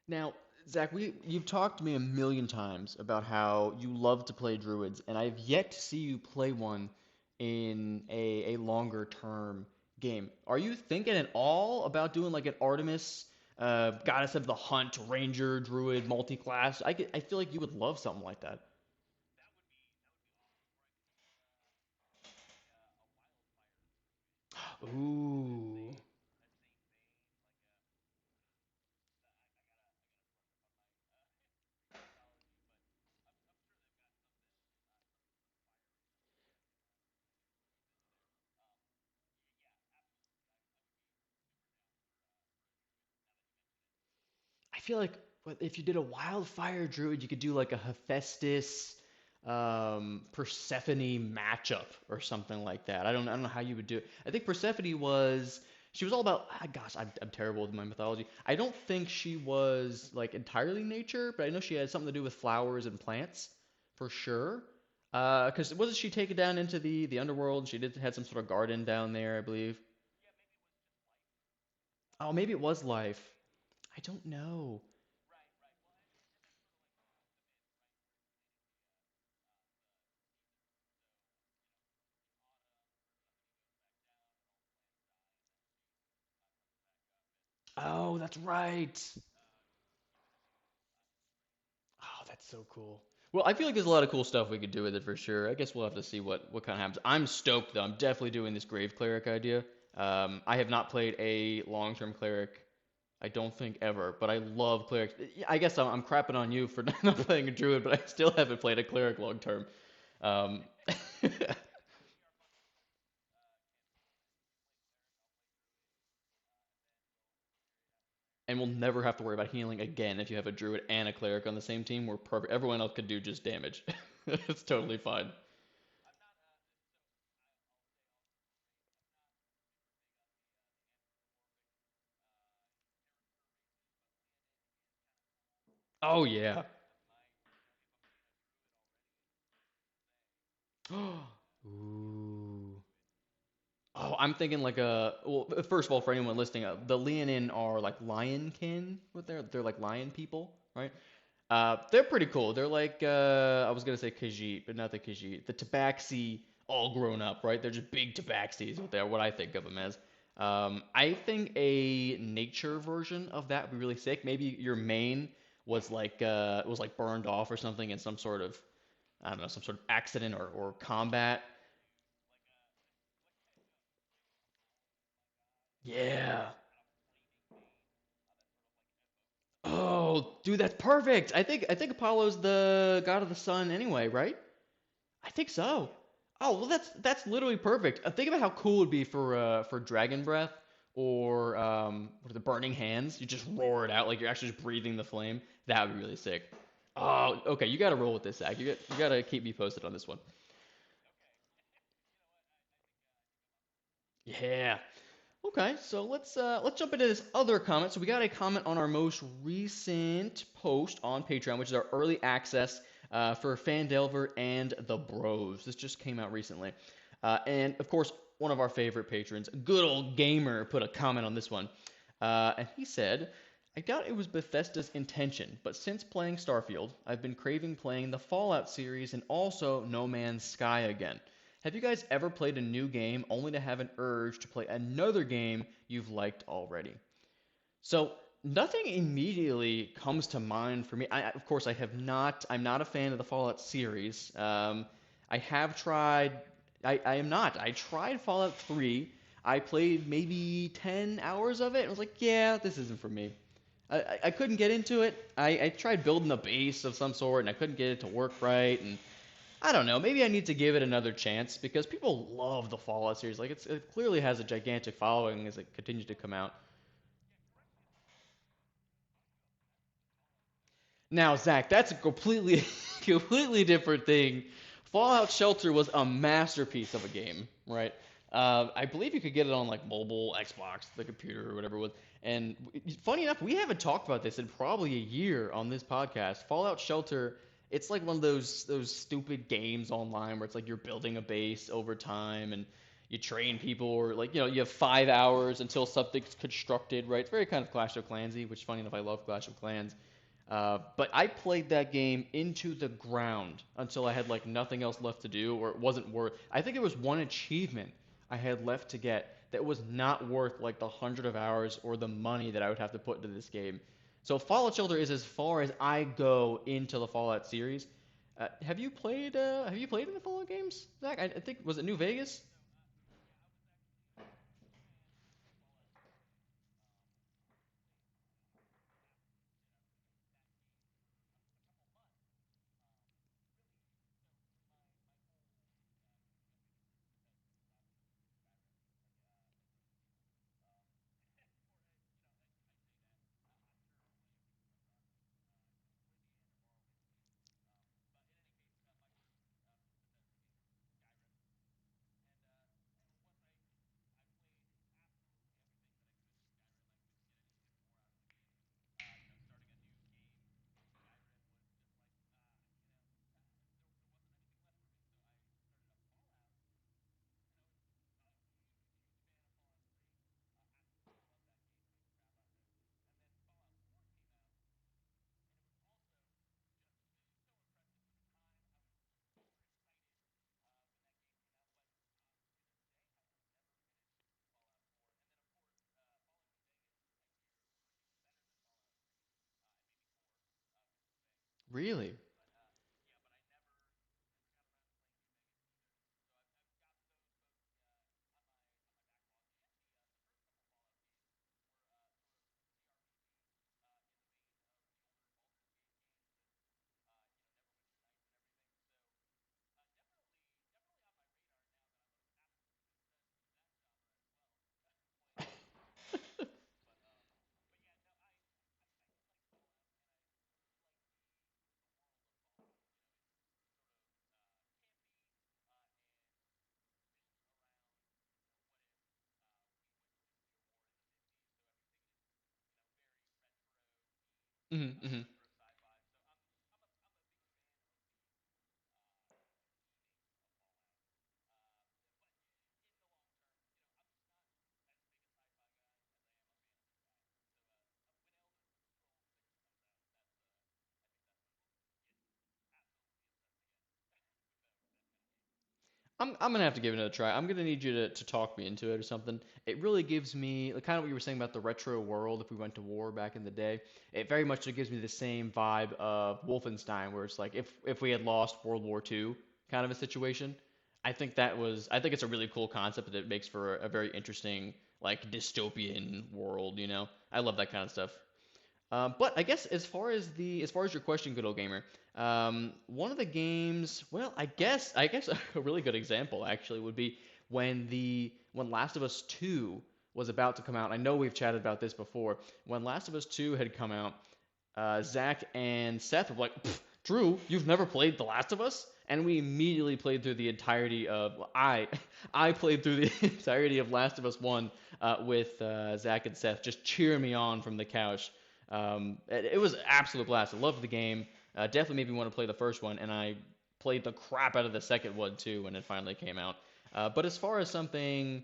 Now, Zach, you've talked to me a million times about how you love to play druids, and I've yet to see you play one in a longer term game. Are you thinking at all about doing like an Artemis, goddess of the hunt, ranger, druid, multi-class? I feel like you would love something like that. Ooh. I feel like if you did a wildfire druid, you could do like a Hephaestus, Persephone matchup or something like that. I don't know how you would do it. I think Persephone was she was all about gosh, I'm terrible with my mythology. I don't think she was like entirely nature, but I know she had something to do with flowers and plants for sure. Because wasn't she taken down into the underworld? She did had some sort of garden down there, I believe. Oh, maybe it was life. I don't know. Oh, that's right. Oh, that's so cool. Well, I feel like there's a lot of cool stuff we could do with it for sure. I guess we'll have to see what kind of happens. I'm stoked though. I'm definitely doing this grave cleric idea. I have not played a long-term cleric. I don't think ever, but I love clerics. I guess I'm crapping on you for not playing a druid, but I still haven't played a cleric long term. Um, and we'll never have to worry about healing again if you have a druid and a cleric on the same team. We're perfect. Everyone else could do just damage. It's totally fine. Oh yeah. Ooh. Oh, I'm thinking like a well. First of all, for anyone listening, the Leonin are like lionkin. What they're like lion people, right? They're pretty cool. They're like I was gonna say Khajiit, but not the Khajiit. The Tabaxi all grown up, right? They're just big Tabaxis. What they're what I think of them as. I think a nature version of that would be really sick. Maybe your main was like burned off or something in some sort of I don't know some sort of accident or combat. Yeah. Oh, dude, that's perfect. I think Apollo's the god of the sun anyway, right? I think so. Oh, well, that's literally perfect. Think about how cool it would be for Dragon Breath or what are the Burning Hands. You just roar it out like you're actually just breathing the flame. That would be really sick. Oh, okay, you got to roll with this, Zach. You got to keep me posted on this one. Yeah. Okay, so let's jump into this other comment. So we got a comment on our most recent post on Patreon, which is our early access for Fandelver and the Bros. This just came out recently, and of course, one of our favorite patrons, good old gamer, put a comment on this one, and he said, "I doubt it was Bethesda's intention, but since playing Starfield, I've been craving playing the Fallout series and also No Man's Sky again." Have you guys ever played a new game only to have an urge to play another game you've liked already? So nothing immediately comes to mind for me. Of course, I have not. I'm not a fan of the Fallout series. I have tried. I am not. I tried Fallout 3. I played maybe 10 hours of it and was like, yeah, this isn't for me. I couldn't get into it. I tried building a base of some sort and I couldn't get it to work right. And I don't know. Maybe I need to give it another chance because people love the Fallout series. Like it clearly has a gigantic following as it continues to come out. Now, Zach, that's a completely completely different thing. Fallout Shelter was a masterpiece of a game, right? I believe you could get it on like mobile, Xbox, the computer, or whatever it was. And funny enough, we haven't talked about this in probably a year on this podcast. Fallout Shelter, it's like one of those stupid games online where it's like you're building a base over time and you train people, or like you have 5 hours until something's constructed, right? It's very kind of Clash of Clansy, which funny enough, I love Clash of Clans. But I played that game into the ground until I had like nothing else left to do, or it wasn't worth. I think it was one achievement I had left to get that was not worth like the hundred of hours or the money that I would have to put into this game. So Fallout Shelter is as far as I go into the Fallout series. Have you played? Have you played in the Fallout games, Zach? I think was it New Vegas? Really? Hmm. I'm gonna have to give it another try. I'm gonna need you to talk me into it or something. It really gives me like, kind of what you were saying about the retro world. If we went to war back in the day, it very much gives me the same vibe of Wolfenstein, where it's like if we had lost World War II, kind of a situation. I think it's a really cool concept that it makes for a very interesting like dystopian world. I love that kind of stuff. But I guess as far as your question, good old gamer, one of the games, well, I guess a really good example actually would be when Last of Us 2 was about to come out. I know we've chatted about this before. When Last of Us 2 had come out, Zac and Seth were like, Drew, you've never played The Last of Us? And we immediately played through the entirety of well, I played through the entirety of Last of Us 1 with Zac and Seth just cheering me on from the couch. It was an absolute blast. I loved the game. Definitely made me want to play the first one, and I played the crap out of the second one too when it finally came out. But as far as something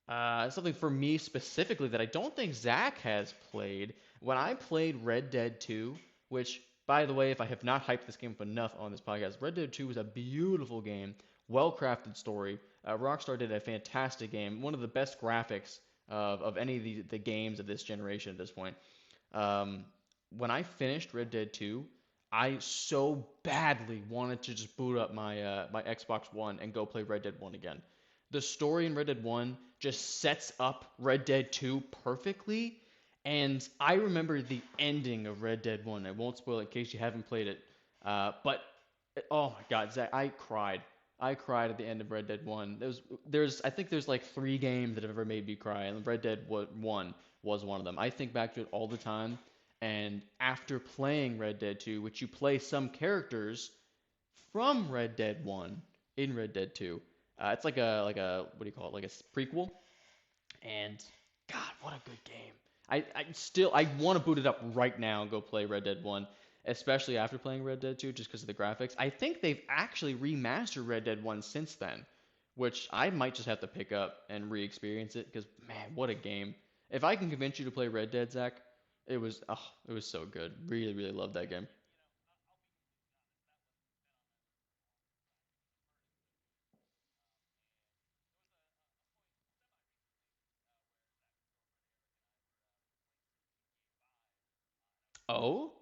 for me specifically that I don't think Zach has played. When I played Red Dead 2, which, by the way, if I have not hyped this game up enough on this podcast, Red Dead 2 was a beautiful game, well crafted story. Rockstar did a fantastic game, one of the best graphics of any of the games of this generation at this point. Um, when I finished Red Dead 2, I so badly wanted to just boot up my Xbox One and go play Red Dead 1 again. The story in Red Dead 1 just sets up Red Dead 2 perfectly, and I remember the ending of Red Dead 1. I won't spoil it in case you haven't played it. But oh my God, Zach, I cried. I cried at the end of Red Dead 1. I think there's like three games that have ever made me cry, and Red Dead 1 was one of them. I think back to it all the time, and after playing Red Dead 2, which you play some characters from Red Dead 1 in Red Dead 2. It's like a what do you call it? Like a prequel. And God, what a good game. I want to boot it up right now and go play Red Dead 1, especially after playing Red Dead 2 just because of the graphics. I think they've actually remastered Red Dead 1 since then, which I might just have to pick up and re-experience it because man, what a game. If I can convince you to play Red Dead, Zach, it was so good. Really, really loved that game. Oh?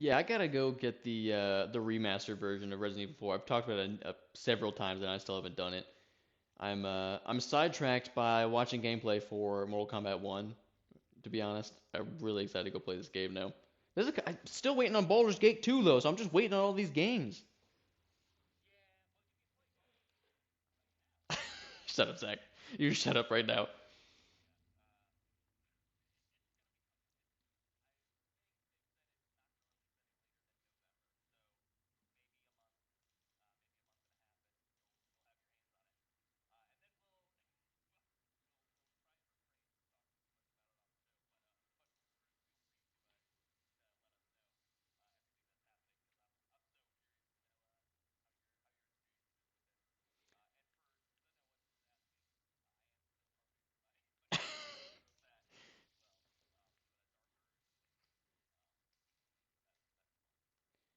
Yeah, I gotta go get the remastered version of Resident Evil 4. I've talked about it several times and I still haven't done it. I'm sidetracked by watching gameplay for Mortal Kombat 1. To be honest, I'm really excited to go play this game now. I'm still waiting on Baldur's Gate 2 though, so I'm just waiting on all these games. Shut up, Zach. You shut up right now.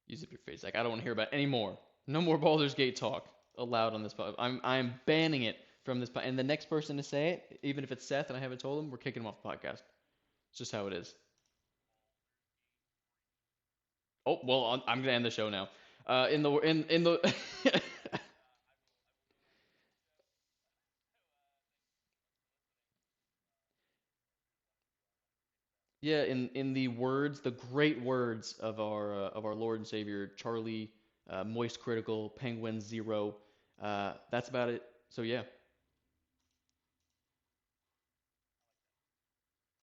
You zip your face, Zach. I don't want to hear about any more. No more Baldur's Gate talk allowed on this pod. I'm banning it from this pod. And the next person to say it, even if it's Seth and I haven't told him, we're kicking him off the podcast. It's just how it is. Oh well, I'm gonna end the show now. In the yeah, in the words, the great words of our Lord and Savior Charlie, Moist Critical, Penguin Zero. That's about it. So yeah,